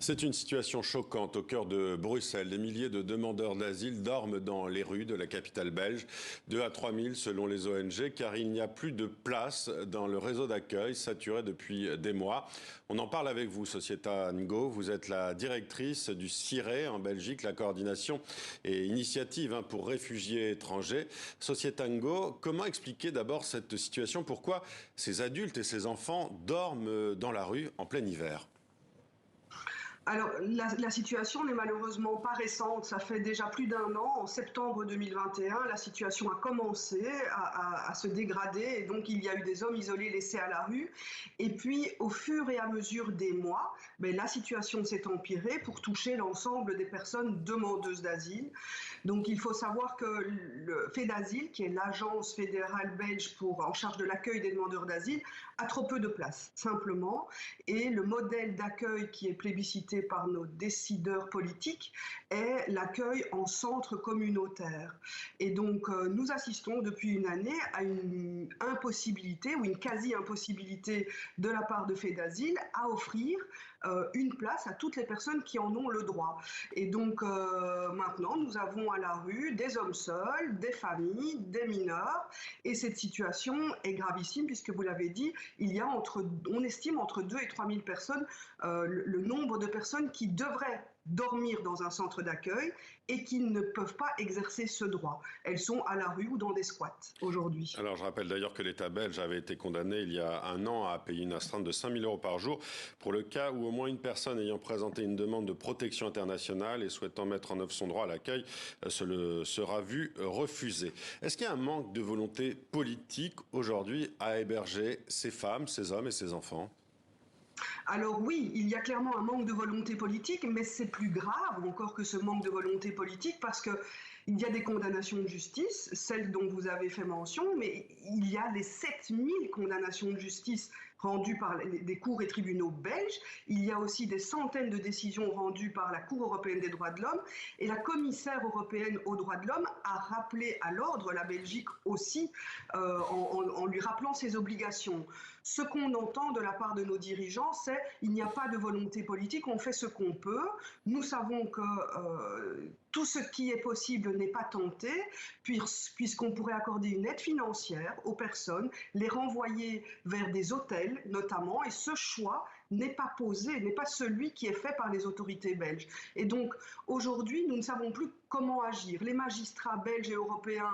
C'est une situation choquante au cœur de Bruxelles. Des milliers de demandeurs d'asile dorment dans les rues de la capitale belge, 2 à 3 000 selon les ONG, car il n'y a plus de place dans le réseau d'accueil, saturé depuis des mois. On en parle avec vous, Sociéta Ngo. Vous êtes la directrice du CIRE en Belgique, la coordination et initiative pour réfugiés étrangers. Sociéta Ngo, comment expliquer d'abord cette situation? Pourquoi ces adultes et ces enfants dorment dans la rue en plein hiver? Alors, la situation n'est malheureusement pas récente. Ça fait déjà plus d'un an. En septembre 2021, la situation a commencé à se dégrader. Et donc, il y a eu des hommes isolés laissés à la rue. Et puis, au fur et à mesure des mois, la situation s'est empirée pour toucher l'ensemble des personnes demandeuses d'asile. Donc, il faut savoir que le FEDASIL, qui est l'agence fédérale belge en charge de l'accueil des demandeurs d'asile, a trop peu de place, simplement. Et le modèle d'accueil qui est plébiscité par nos décideurs politiques est l'accueil en centre communautaire. Et donc, nous assistons depuis une année à une impossibilité ou une quasi-impossibilité de la part de FEDASIL à offrir une place à toutes les personnes qui en ont le droit. Et donc, maintenant, nous avons à la rue des hommes seuls, des familles, des mineurs. Et cette situation est gravissime puisque, vous l'avez dit, il y a on estime entre 2 et 3 000 personnes, le nombre de personnes qui devraient dormir dans un centre d'accueil et qui ne peuvent pas exercer ce droit. Elles sont à la rue ou dans des squats aujourd'hui. Alors je rappelle d'ailleurs que l'État belge avait été condamné il y a un an à payer une astreinte de 5 000 € par jour pour le cas où au moins une personne ayant présenté une demande de protection internationale et souhaitant mettre en œuvre son droit à l'accueil sera vue refusée. Est-ce qu'il y a un manque de volonté politique aujourd'hui à héberger ces femmes, ces hommes et ces enfants ? Alors oui, il y a clairement un manque de volonté politique, mais c'est plus grave encore que ce manque de volonté politique parce qu'il y a des condamnations de justice, celles dont vous avez fait mention, mais il y a les 7000 condamnations de justice rendues par des cours et tribunaux belges. Il y a aussi des centaines de décisions rendues par la Cour européenne des droits de l'homme. Et la commissaire européenne aux droits de l'homme a rappelé à l'ordre la Belgique aussi en lui rappelant ses obligations. Ce qu'on entend de la part de nos dirigeants, c'est qu'il n'y a pas de volonté politique, on fait ce qu'on peut. Nous savons que tout ce qui est possible n'est pas tenté, puisqu'on pourrait accorder une aide financière aux personnes, les renvoyer vers des hôtels notamment, et ce choix n'est pas posé, n'est pas celui qui est fait par les autorités belges. Et donc aujourd'hui, nous ne savons plus comment agir. Les magistrats belges et européens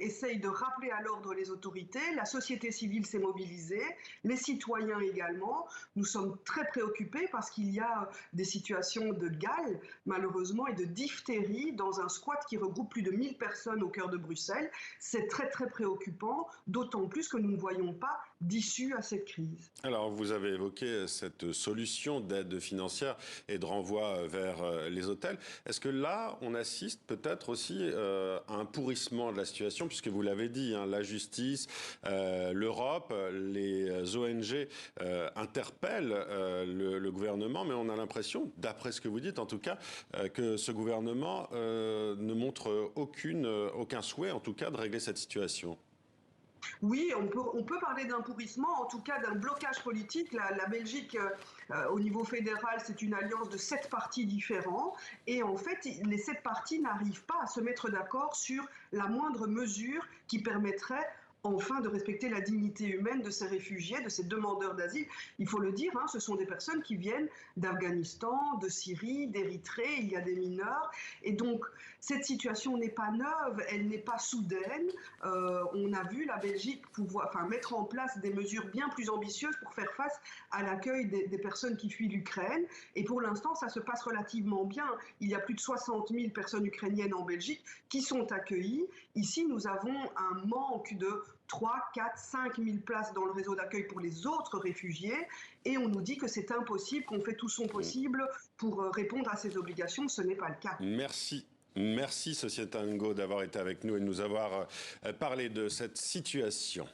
essayent de rappeler à l'ordre les autorités, la société civile s'est mobilisée, les citoyens également. Nous sommes très préoccupés parce qu'il y a des situations de gale, malheureusement, et de diphtérie dans un squat qui regroupe plus de 1000 personnes au cœur de Bruxelles. C'est très très préoccupant, d'autant plus que nous ne voyons pas d'issue à cette crise. Alors, vous avez évoqué cette solution d'aide financière et de renvoi vers les hôtels. Est-ce que là, on assiste peut-être aussi à un pourrissement de la situation, puisque vous l'avez dit, la justice, l'Europe, les ONG interpellent le gouvernement, mais on a l'impression, d'après ce que vous dites en tout cas, que ce gouvernement ne montre aucun souhait, en tout cas, de régler cette situation. Oui, on peut parler d'un pourrissement, en tout cas d'un blocage politique. La Belgique, au niveau fédéral, c'est une alliance de 7 partis différents. Et en fait, les 7 partis n'arrivent pas à se mettre d'accord sur la moindre mesure qui permettrait enfin de respecter la dignité humaine de ces réfugiés, de ces demandeurs d'asile. Il faut le dire, ce sont des personnes qui viennent d'Afghanistan, de Syrie, d'Érythrée, il y a des mineurs. Et donc, cette situation n'est pas neuve, elle n'est pas soudaine. On a vu la Belgique mettre en place des mesures bien plus ambitieuses pour faire face à l'accueil des personnes qui fuient l'Ukraine. Et pour l'instant, ça se passe relativement bien. Il y a plus de 60 000 personnes ukrainiennes en Belgique qui sont accueillies. Ici, nous avons un manque de 3, 4, 5 000 places dans le réseau d'accueil pour les autres réfugiés et on nous dit que c'est impossible, qu'on fait tout son possible pour répondre à ces obligations. Ce n'est pas le cas. Merci. Merci Sociéta Ngo d'avoir été avec nous et de nous avoir parlé de cette situation.